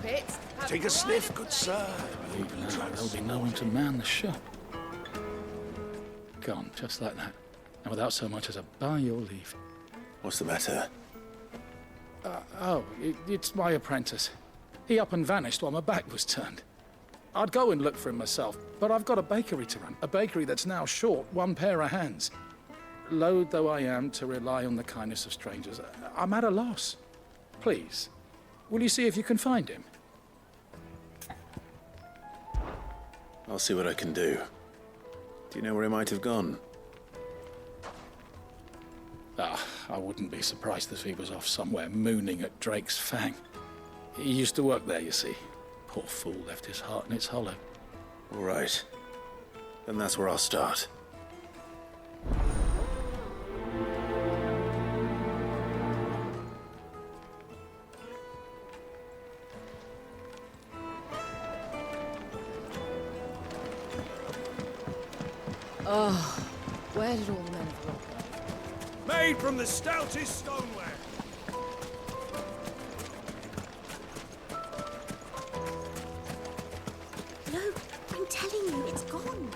crumpets. Take a sniff, good sir. Even now, there'll be no one to man the shop. Gone, just like that. And without so much as a by your leave. What's the matter? It's my apprentice. He up and vanished while my back was turned. I'd go and look for him myself, but I've got a bakery to run. A bakery that's now short one pair of hands. Loath though I am to rely on the kindness of strangers, I'm at a loss. Please, will you see if you can find him? I'll see what I can do. Do you know where he might have gone? I wouldn't be surprised if he was off somewhere mooning at Drake's Fang. He used to work there, you see. Poor fool left his heart in its hollow. All right. Then that's where I'll start. Oh, where did all the men of war go? Made from the stoutest stoneware. No, I'm telling you, it's gone.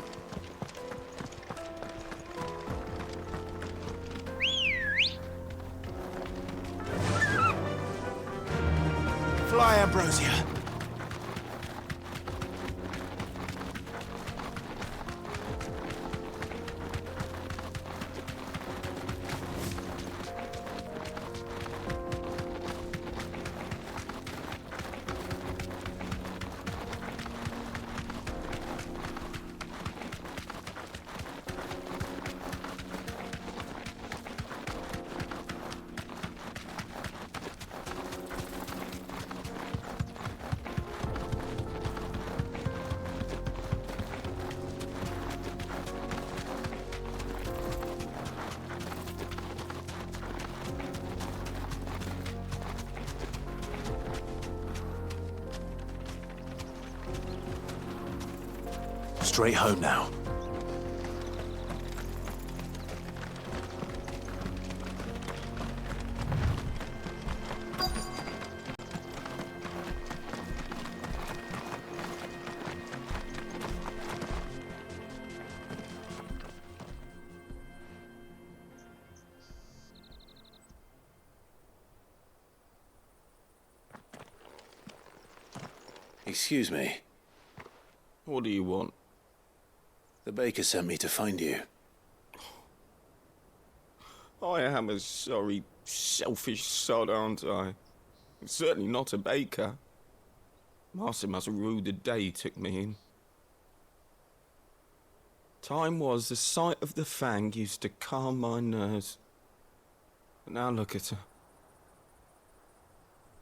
Fly, Ambrosia. Straight home now. Excuse me. What do you want? The baker sent me to find you. I am a sorry, selfish sod, aren't I? I'm certainly not a baker. Master must have ruled the day he took me in. Time was the sight of the Fang used to calm my nerves. But now look at her.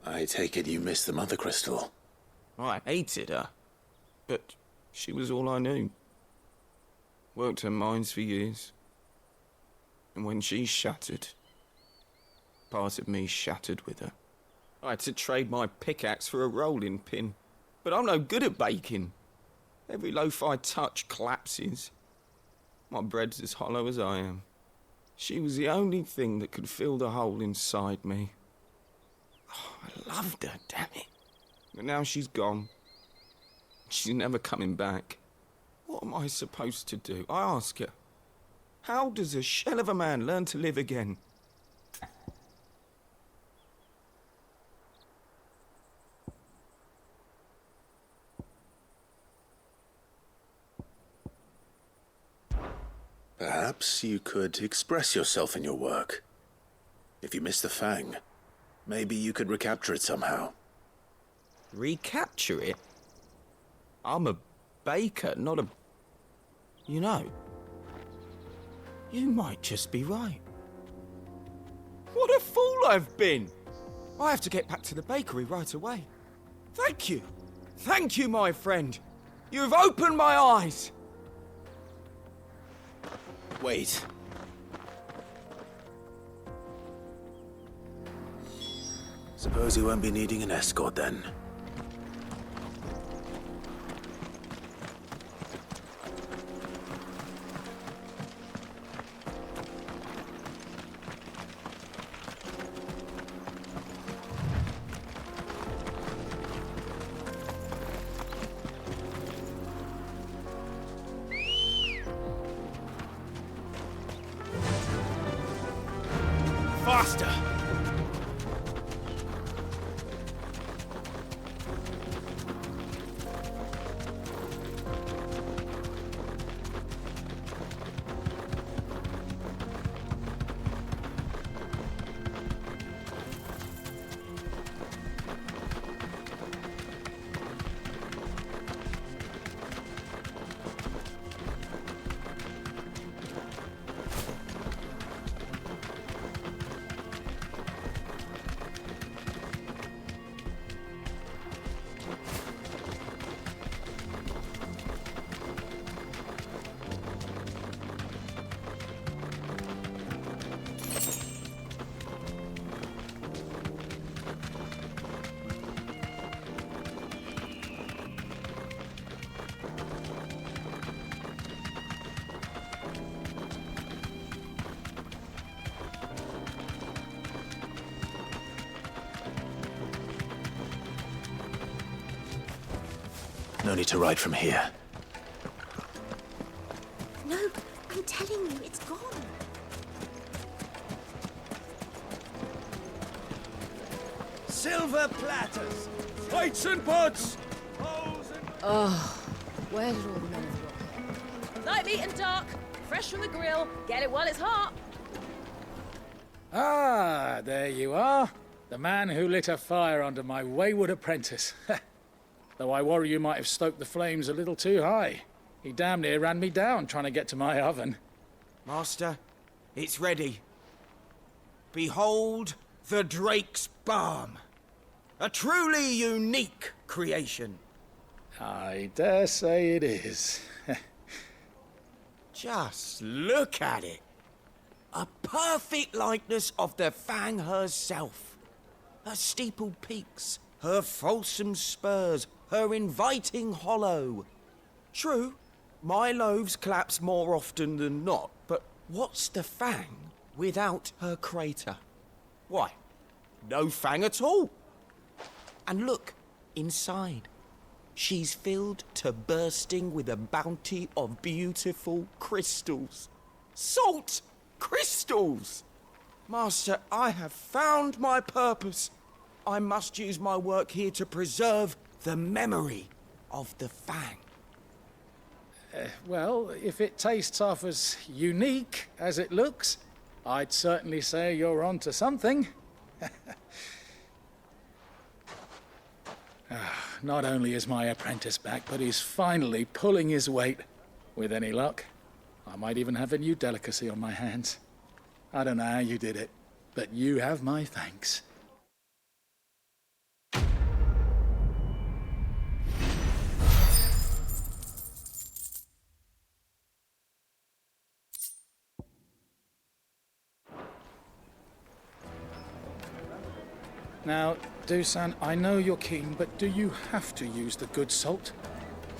I take it you missed the Mother Crystal. I hated her, but she was all I knew. Worked her mines for years. And when she shattered, part of me shattered with her. I had to trade my pickaxe for a rolling pin, but I'm no good at baking. Every loaf I touch collapses. My bread's as hollow as I am. She was the only thing that could fill the hole inside me. Oh, I loved her, damn it. But now she's gone. She's never coming back. What am I supposed to do? I ask her. How does a shell of a man learn to live again? Perhaps you could express yourself in your work. If you miss the Fang, maybe you could recapture it somehow. Recapture it? I'm a baker, not a... You know, you might just be right. What a fool I've been! I have to get back to the bakery right away. Thank you! Thank you, my friend! You've opened my eyes! Wait. Suppose you won't be needing an escort then. master. No need to ride from here. No, I'm telling you, it's gone. Silver platters, plates and pots. Where did all the men have gone? Light meat and dark, fresh from the grill. Get it while it's hot. Ah, there you are. The man who lit a fire under my wayward apprentice. Though I worry you might have stoked the flames a little too high. He damn near ran me down trying to get to my oven. Master, it's ready. Behold the Drake's Balm. A truly unique creation. I dare say it is. Just look at it. A perfect likeness of the Fang herself. Her steepled peaks, her fulsome spurs, her inviting hollow. True, my loaves collapse more often than not, but what's the Fang without her crater? Why, no Fang at all. And look, inside. She's filled to bursting with a bounty of beautiful crystals. Salt crystals! Master, I have found my purpose. I must use my work here to preserve the memory of the Fang. Well, if it tastes half as unique as it looks, I'd certainly say you're onto something. Not only is my apprentice back, but he's finally pulling his weight. With any luck, I might even have a new delicacy on my hands. I don't know how you did it, but you have my thanks. Now, Dusan, I know you're keen, but do you have to use the good salt?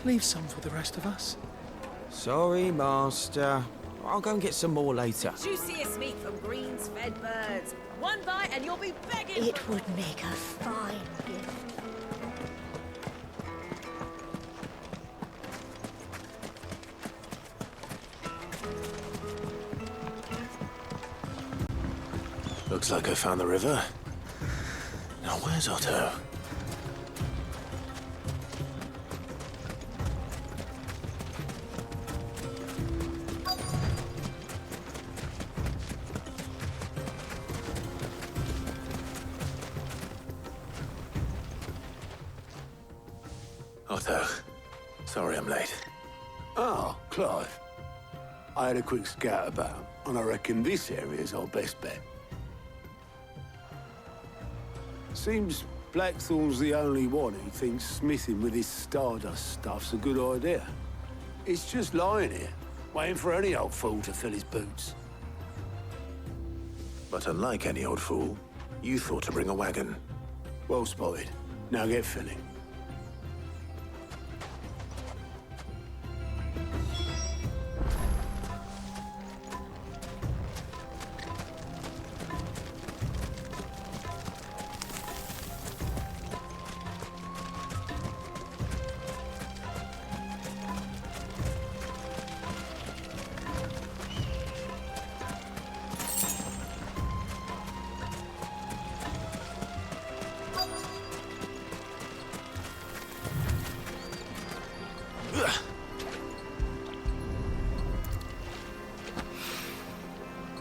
Leave some for the rest of us. Sorry, Master. I'll go and get some more later. Juiciest meat from greens-fed birds. One bite and you'll be begging. It would make a fine gift. Looks like I found the river. Now where's Otto? Otto, sorry I'm late. Oh, Clive. I had a quick scout about, and I reckon this area's our best bet. Seems Blackthorn's the only one who thinks smithing with his Stardust stuff's a good idea. It's just lying here, waiting for any old fool to fill his boots. But unlike any old fool, you thought to bring a wagon. Well spotted. Now get filling.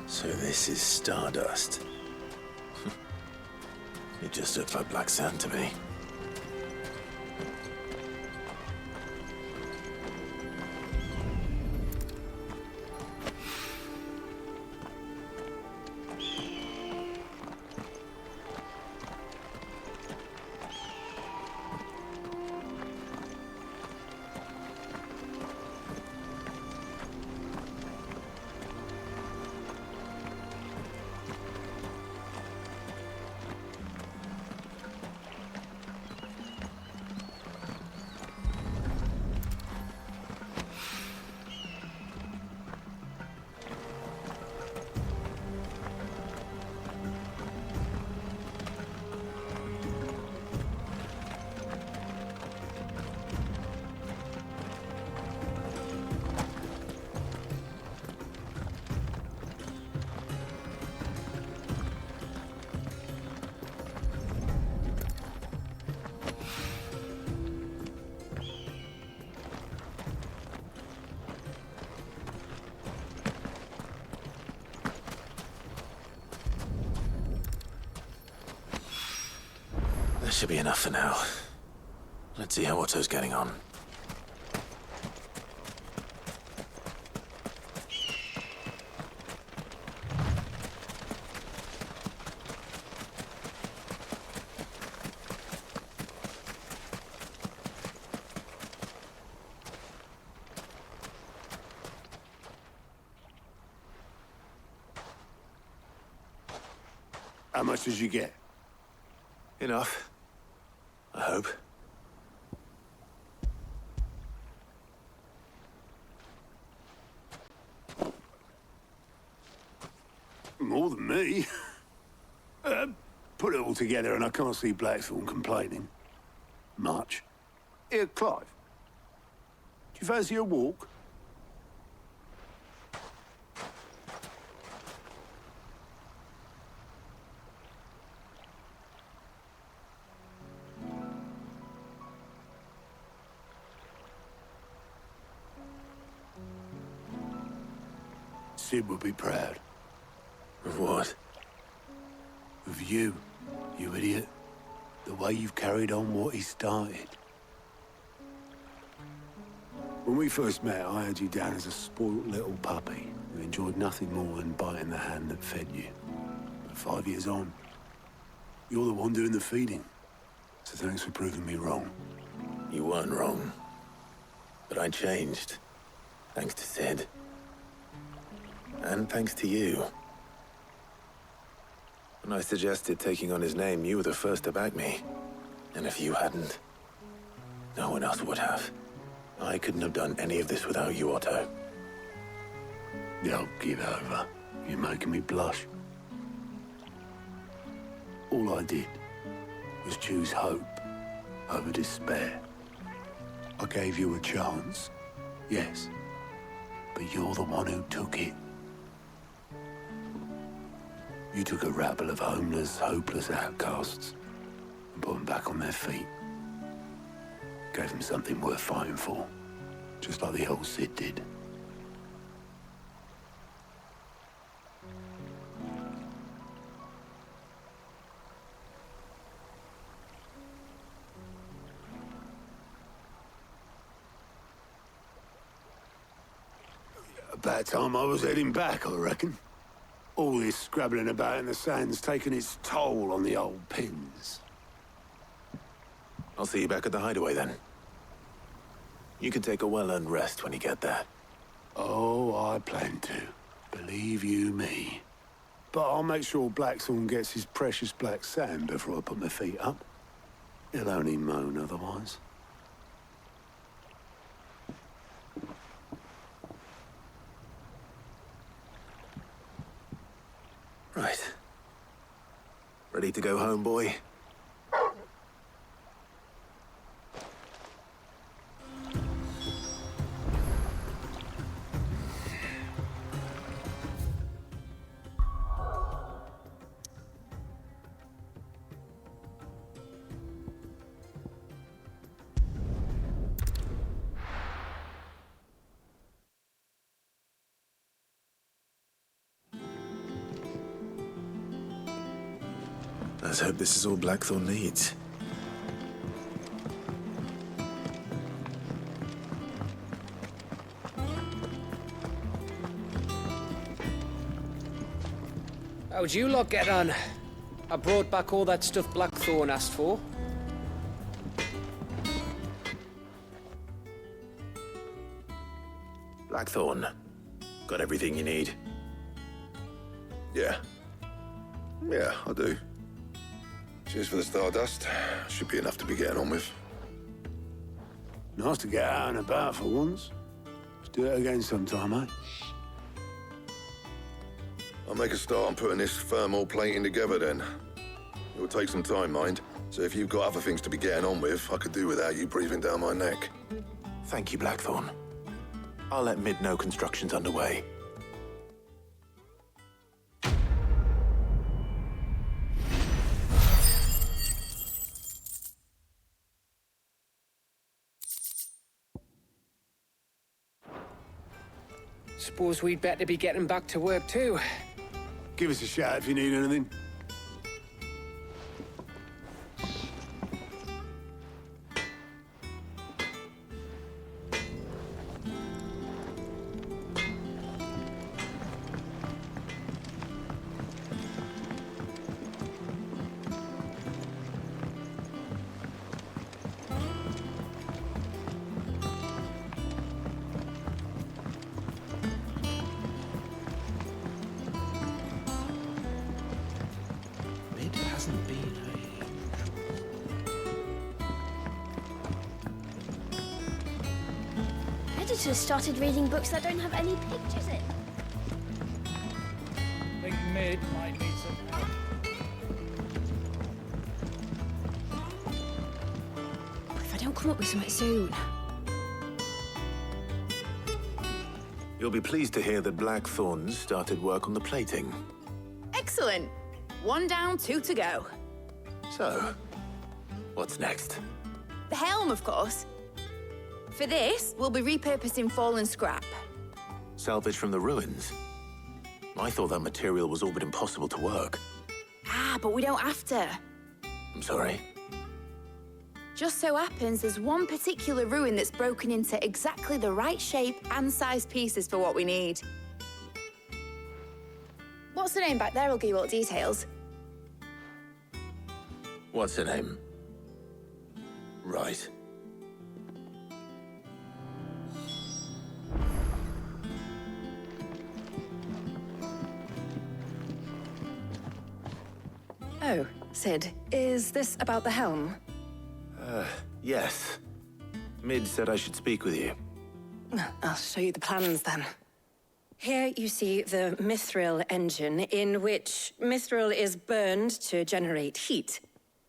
So this is stardust. It just looks like black sand to me. That should be enough for now. Let's see how Otto's getting on. How much did you get? Enough. I hope. More than me. Put it all together and I can't see Blackthorn complaining. Much. Here, Clive. Do you fancy a walk? Sid would be proud. Of what? Of you, you idiot. The way you've carried on what he started. When we first met, I had you down as a spoilt little puppy who enjoyed nothing more than biting the hand that fed you. But 5 years on, you're the one doing the feeding. So thanks for proving me wrong. You weren't wrong. But I changed. Thanks to Sid. And thanks to you. When I suggested taking on his name, you were the first to back me. And if you hadn't, no one else would have. I couldn't have done any of this without you, Otto. Don't give over. You're making me blush. All I did was choose hope over despair. I gave you a chance, yes, but you're the one who took it. You took a rabble of homeless, hopeless outcasts and put them back on their feet. Gave them something worth fighting for, just like the old Sid did. About time I was heading back, I reckon. All this scrabbling about in the sand's taken its toll on the old pins. I'll see you back at the hideaway then. You can take a well-earned rest when you get there. Oh, I plan to. Believe you me. But I'll make sure Blackthorn gets his precious black sand before I put my feet up. He'll only moan otherwise. Right. Ready to go home, boy? Let's hope this is all Blackthorn needs. How'd you lot get on? I brought back all that stuff Blackthorn asked for. Blackthorn, got everything you need? Yeah. Yeah, I do. Cheers for the Stardust. Should be enough to be getting on with. Nice to get out and about for once. Let's do it again sometime, eh? I'll make a start on putting this thermal plating together then. It'll take some time, mind. So if you've got other things to be getting on with, I could do without you breathing down my neck. Thank you, Blackthorn. I'll let Mid know construction's underway. Suppose we'd better be getting back to work too. Give us a shout if you need anything. Mid hasn't been Editors started reading books that don't have any pictures in. I think Mid might need some help. If I don't come up with something soon. You'll be pleased to hear that Blackthorn's started work on the plating. Excellent. 1 down, 2 to go. So, what's next? The helm, of course. For this, we'll be repurposing fallen scrap. Salvage from the ruins? I thought that material was all but impossible to work. Ah, but we don't have to. I'm sorry. Just so happens there's one particular ruin that's broken into exactly the right shape and size pieces for what we need. What's the name back there? I'll give you all the details. What's her name? Right. Oh, Sid, is this about the helm? Yes. Mid said I should speak with you. I'll show you the plans then. Here you see the mithril engine, in which mithril is burned to generate heat.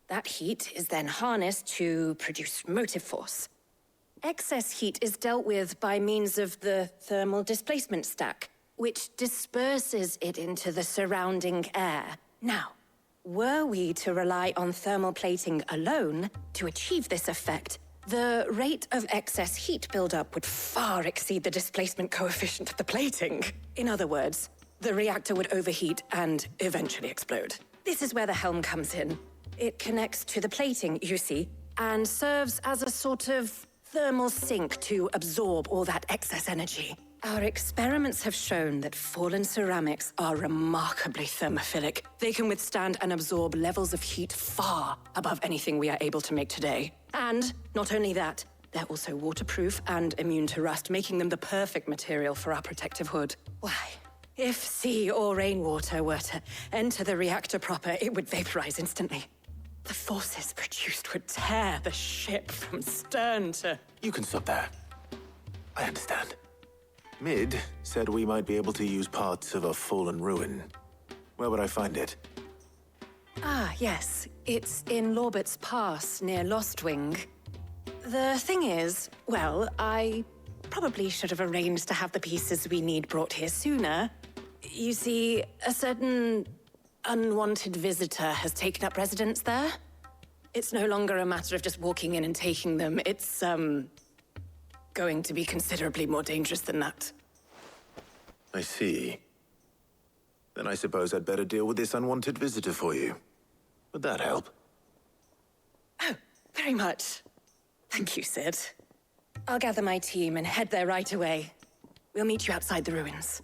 That heat is then harnessed to produce motive force. Excess heat is dealt with by means of the thermal displacement stack, which disperses it into the surrounding air. Now, were we to rely on thermal plating alone to achieve this effect, the rate of excess heat buildup would far exceed the displacement coefficient of the plating. In other words, the reactor would overheat and eventually explode. This is where the helm comes in. It connects to the plating, you see, and serves as a sort of thermal sink to absorb all that excess energy. Our experiments have shown that fallen ceramics are remarkably thermophilic. They can withstand and absorb levels of heat far above anything we are able to make today. And not only that, they're also waterproof and immune to rust, making them the perfect material for our protective hood. Why, if sea or rainwater were to enter the reactor proper, it would vaporize instantly. The forces produced would tear the ship from stern to... You can stop there. I understand. Mid said we might be able to use parts of a fallen ruin. Where would I find it? Ah, yes. It's in Lorbert's Pass, near Lostwing. The thing is, well, I probably should have arranged to have the pieces we need brought here sooner. You see, a certain unwanted visitor has taken up residence there. It's no longer a matter of just walking in and taking them. It's, going to be considerably more dangerous than that. I see. Then I suppose I'd better deal with this unwanted visitor for you. Would that help? Oh, very much. Thank you, Sid. I'll gather my team and head there right away. We'll meet you outside the ruins.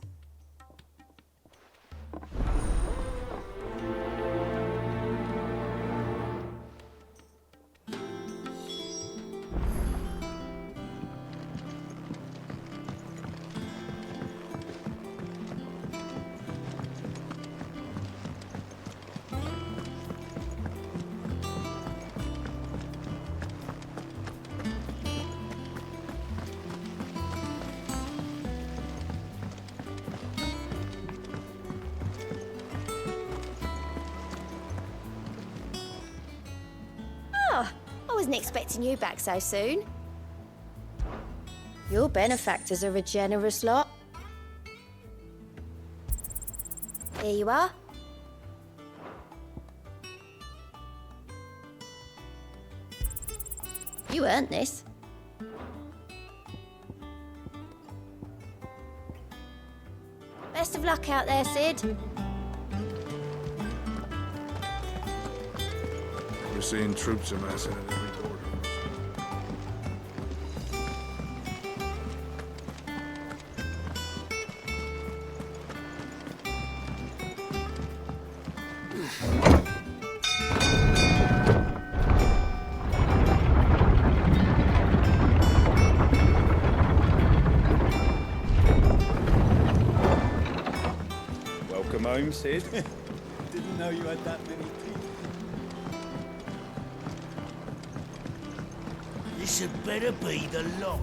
I wasn't expecting you back so soon. Your benefactors are a generous lot. Here you are. You earned this. Best of luck out there, Sid. We're seeing troops amassing at every door. Welcome home, Sid. Didn't know you had that many teeth. This had better be the lot.